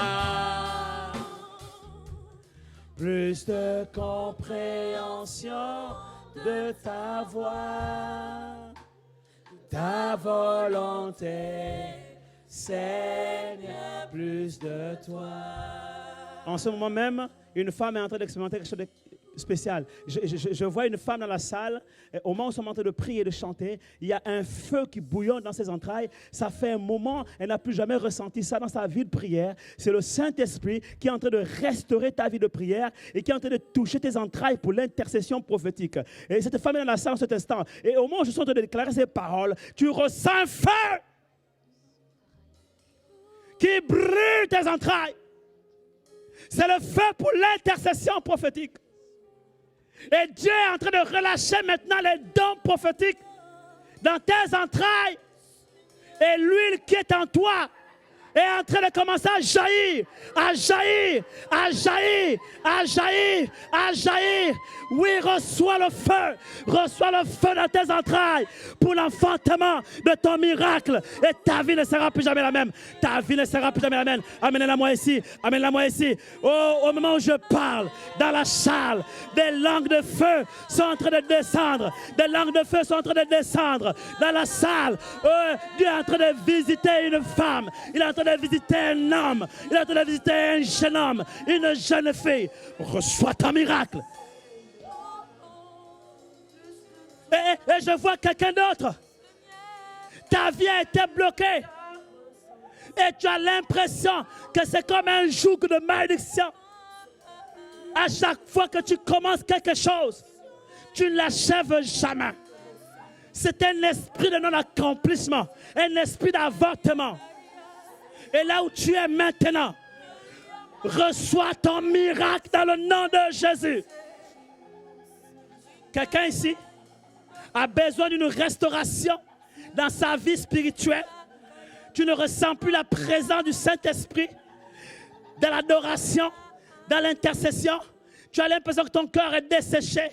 S1: Plus de compréhension de ta voix. Ta volonté, Seigneur, plus de toi. En ce moment même, une femme est en train d'expérimenter quelque chose de spécial. Je vois une femme dans la salle. Au moment où nous sommes en train de prier et de chanter, il y a un feu qui bouillonne dans ses entrailles. Ça fait un moment, elle n'a plus jamais ressenti ça dans sa vie de prière. C'est le Saint-Esprit qui est en train de restaurer ta vie de prière et qui est en train de toucher tes entrailles pour l'intercession prophétique. Et cette femme est dans la salle en cet instant. Et au moment où je suis en train de déclarer ces paroles, tu ressens un feu qui brûle tes entrailles. C'est le feu pour l'intercession prophétique. Et Dieu est en train de relâcher maintenant les dons prophétiques dans tes entrailles. Et l'huile qui est en toi est en train de commencer à jaillir, à jaillir, à jaillir, à jaillir, à jaillir. Oui, reçois le feu dans tes entrailles pour l'enfantement de ton miracle. Et ta vie ne sera plus jamais la même. Ta vie ne sera plus jamais la même. Amenez-la-moi ici, amenez-la-moi ici. Oh, au moment où je parle, dans la salle, des langues de feu sont en train de descendre. Des langues de feu sont en train de descendre dans la salle. Oh, Dieu est en train de visiter une femme. Il est en train de visiter un homme. Il est en train de visiter un jeune homme, une jeune fille. Reçois ton miracle. Et je vois quelqu'un d'autre. Ta vie a été bloquée. Et tu as l'impression que c'est comme un joug de malédiction. À chaque fois que tu commences quelque chose, tu ne l'achèves jamais. C'est un esprit de non-accomplissement, un esprit d'avortement. Et là où tu es maintenant, reçois ton miracle dans le nom de Jésus. Quelqu'un ici a besoin d'une restauration dans sa vie spirituelle. Tu ne ressens plus la présence du Saint-Esprit dans l'adoration, dans l'intercession. Tu as l'impression que ton cœur est desséché.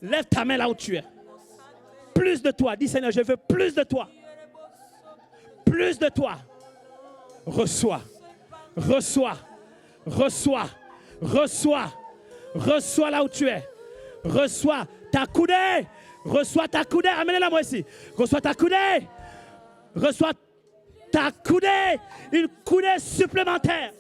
S1: Lève ta main là où tu es. Plus de toi. Dis Seigneur, je veux plus de toi. Plus de toi. Reçois. Reçois. Reçois. Reçois. Reçois là où tu es. Reçois ta coudée. Reçois ta coudée. Amenez-la moi ici. Reçois ta coudée. Reçois ta coudée. Une coudée supplémentaire.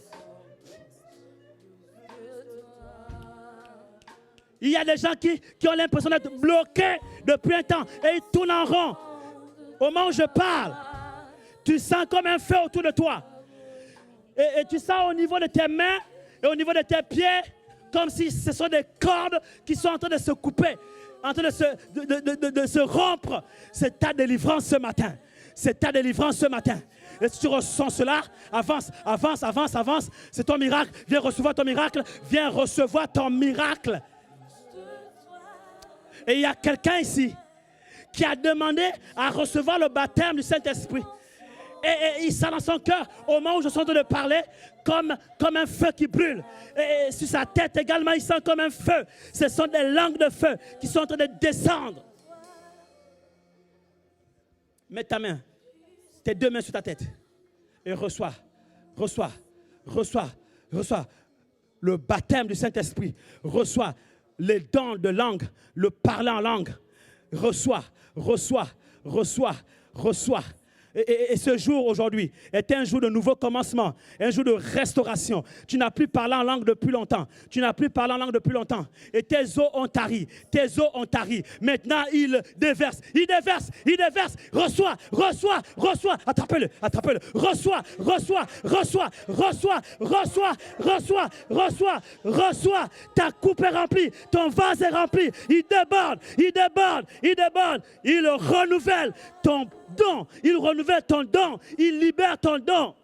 S1: Il y a des gens qui ont l'impression d'être bloqués depuis un temps et ils tournent en rond. Au moment où je parle, tu sens comme un feu autour de toi. Et tu sens au niveau de tes mains et au niveau de tes pieds comme si ce sont des cordes qui sont en train de se couper, en train de se rompre. C'est ta délivrance ce matin. C'est ta délivrance ce matin. Et si tu ressens cela, avance, avance, avance, avance. C'est ton miracle. Viens recevoir ton miracle. Viens recevoir ton miracle. Et il y a quelqu'un ici qui a demandé à recevoir le baptême du Saint-Esprit. Et il sent dans son cœur, au moment où je suis en train de parler, comme un feu qui brûle. Et sur sa tête également, il sent comme un feu. Ce sont des langues de feu qui sont en train de descendre. Mets ta main, tes deux mains sur ta tête. Et reçois le baptême du Saint-Esprit. Reçois les dons de langue, le parler en langue. Reçois. Et ce jour aujourd'hui est un jour de nouveau commencement, un jour de restauration. Tu n'as plus parlé en langue depuis longtemps. Et tes eaux ont tari. Maintenant, il déverse. Reçois. Attrape-le. Reçois. Ta coupe est remplie. Ton vase est rempli. Il déborde. Il renouvelle ton don. Il libère ton don.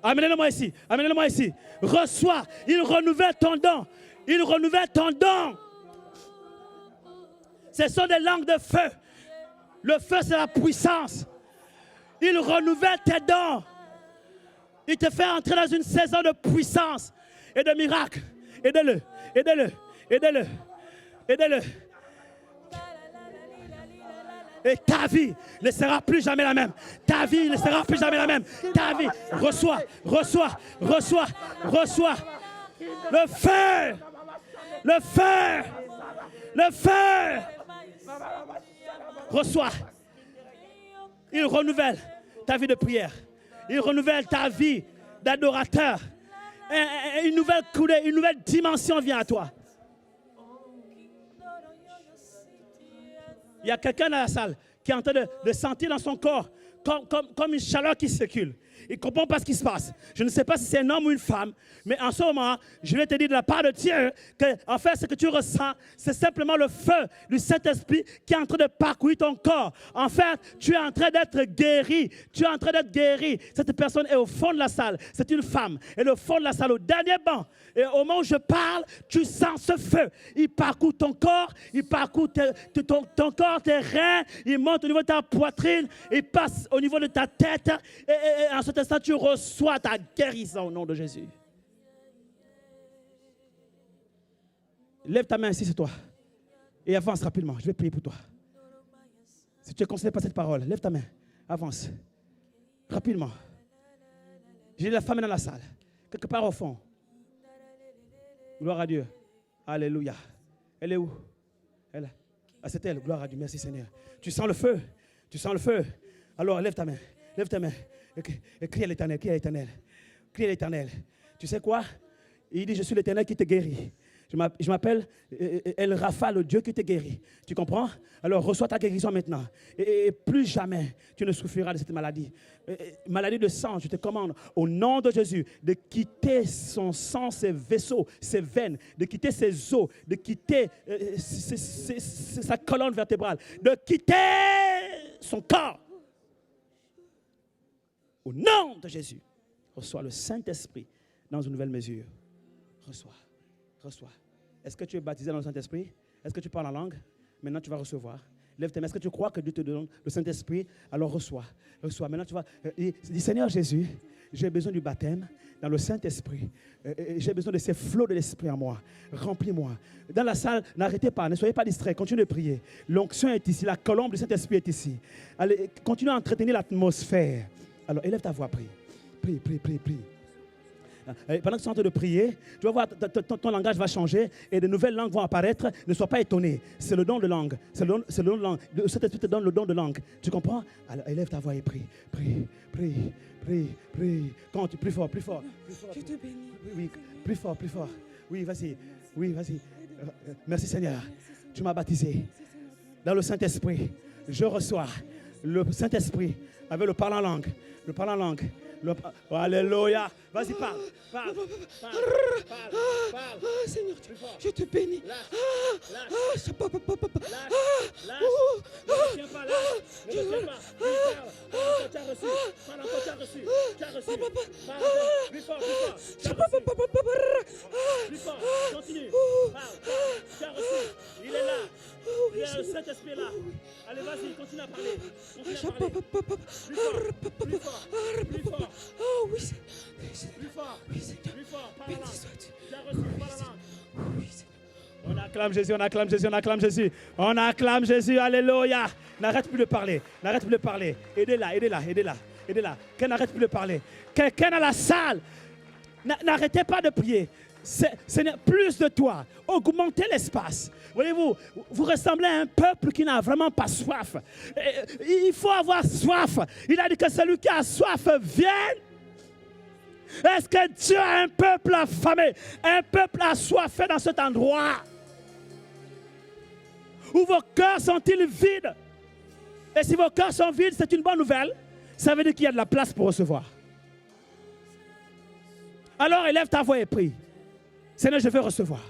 S1: Amenez-le-moi ici. Amenez-le-moi ici. Reçois. Il renouvelle ton don. Il renouvelle ton don. Ce sont des langues de feu. Le feu, c'est la puissance. Il renouvelle tes dons. Il te fait entrer dans une saison de puissance et de miracles. Aidez-le. Aidez-le. Aidez-le. Aidez-le. Et ta vie ne sera plus jamais la même. Ta vie ne sera plus jamais la même. Ta vie, reçois, reçois, reçois, reçois. Le feu, le feu, le feu. Reçois. Il renouvelle ta vie de prière. Il renouvelle ta vie d'adorateur. Une nouvelle coulée, une nouvelle dimension vient à toi. Il y a quelqu'un dans la salle qui est en train de sentir dans son corps comme une chaleur qui circule. Il ne comprend pas ce qui se passe. Je ne sais pas si c'est un homme ou une femme, mais en ce moment, je vais te dire de la part de Dieu que, en fait, ce que tu ressens, c'est simplement le feu du Saint-Esprit qui est en train de parcourir ton corps. En fait, tu es en train d'être guéri. Tu es en train d'être guéri. Cette personne est au fond de la salle. C'est une femme. Elle est au fond de la salle, au dernier banc. Et au moment où je parle, tu sens ce feu. Il parcourt ton corps, il parcourt ton corps, tes reins, il monte au niveau de ta poitrine, il passe au niveau de ta tête. Et en cet instant, tu reçois ta guérison au nom de Jésus. Lève ta main ici, c'est toi. Et avance rapidement. Je vais prier pour toi. Si tu es concerné par cette parole, lève ta main. Avance. Rapidement. J'ai la femme dans la salle. Quelque part au fond. Gloire à Dieu. Alléluia. Elle est où? Elle. Ah, c'est elle. Gloire à Dieu. Merci Seigneur. Tu sens le feu. Tu sens le feu. Alors lève ta main. Lève ta main. Et crie à l'Éternel. Crie à l'Éternel. Crie à l'Éternel. Tu sais quoi? Il dit, je suis l'Éternel qui te guérit. Je m'appelle El Rapha, le Dieu qui te guérit. Tu comprends? Alors reçois ta guérison maintenant. Et plus jamais tu ne souffriras de cette maladie. Maladie de sang, je te commande au nom de Jésus de quitter son sang, ses vaisseaux, ses veines, de quitter ses os, de quitter sa colonne vertébrale, de quitter son corps. Au nom de Jésus, reçois le Saint-Esprit dans une nouvelle mesure. Reçois. Reçois. Est-ce que tu es baptisé dans le Saint-Esprit? Est-ce que tu parles en langue? Maintenant, tu vas recevoir. Lève tes mains. Est-ce que tu crois que Dieu te donne le Saint-Esprit? Alors reçois. Reçois. Maintenant, tu vas. Dis, Seigneur Jésus, j'ai besoin du baptême dans le Saint-Esprit. J'ai besoin de ces flots de l'Esprit en moi. Remplis-moi. Dans la salle, n'arrêtez pas. Ne soyez pas distraits. Continuez de prier. L'onction est ici. La colombe du Saint-Esprit est ici. Allez, continuez à entretenir l'atmosphère. Alors, élève ta voix. Prie. Prie, prie, prie, prie. Pendant que tu es en train de prier, tu vas voir, ton langage va changer et de nouvelles langues vont apparaître. Ne sois pas étonné. C'est le don de langue. C'est le don de langue. Cet esprit te donne le don de langue. Tu comprends? Alors, élève ta voix et prie. Prie, prie, prie, prie. Quand tu plus fort, plus fort. Plus fort.
S3: Je te bénis.
S1: Oui, plus fort, plus fort. Oui, vas-y. Oui, vas-y. Merci Seigneur. Tu m'as baptisé dans le Saint-Esprit. Je reçois le Saint-Esprit avec le parlant en langue. Le parlant en langue. Alléluia. Vas-y, parle. Parle.
S3: Seigneur, je te bénis.
S1: Ne tiens pas, ne tiens pas. Parle, tu as reçu. Parle encore, tu as reçu. Tu as reçu. Parle, plus fort, plus fort. Tu as reçu. Plus fort, continue. Parle, tu as reçu. Il est là. Il y a le Saint-Esprit là. Allez, vas-y, continue à parler. Continue à parler. Plus fort, plus fort, plus fort.
S3: Oh oui,
S1: Plus fort,
S3: oui, Seigneur.
S1: plus fort, par la
S3: Béni
S1: langue.
S3: sois-tu.
S1: Tu as reçu par la langue.
S3: Oui, Seigneur.
S1: On acclame Jésus, on acclame Jésus, on acclame Jésus. On acclame Jésus, alléluia. N'arrête plus de parler, n'arrête plus de parler. Aidez-la, aidez-la, aidez-la, aidez-la. Qu'elle n'arrête plus de parler. Quelqu'un dans la salle, n'arrêtez pas de prier. Seigneur, plus de toi, augmentez l'espace. Voyez-vous, vous ressemblez à un peuple qui n'a vraiment pas soif. Il faut avoir soif. Il a dit que celui qui a soif vienne. Est-ce que Dieu a un peuple affamé, un peuple assoiffé dans cet endroit? Où vos cœurs sont-ils vides? Et si vos cœurs sont vides, c'est une bonne nouvelle. Ça veut dire qu'il y a de la place pour recevoir. Alors élève ta voix et prie. Seigneur, je veux recevoir.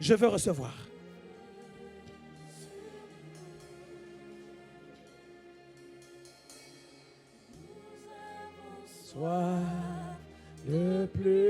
S1: Je veux recevoir. soif de plus.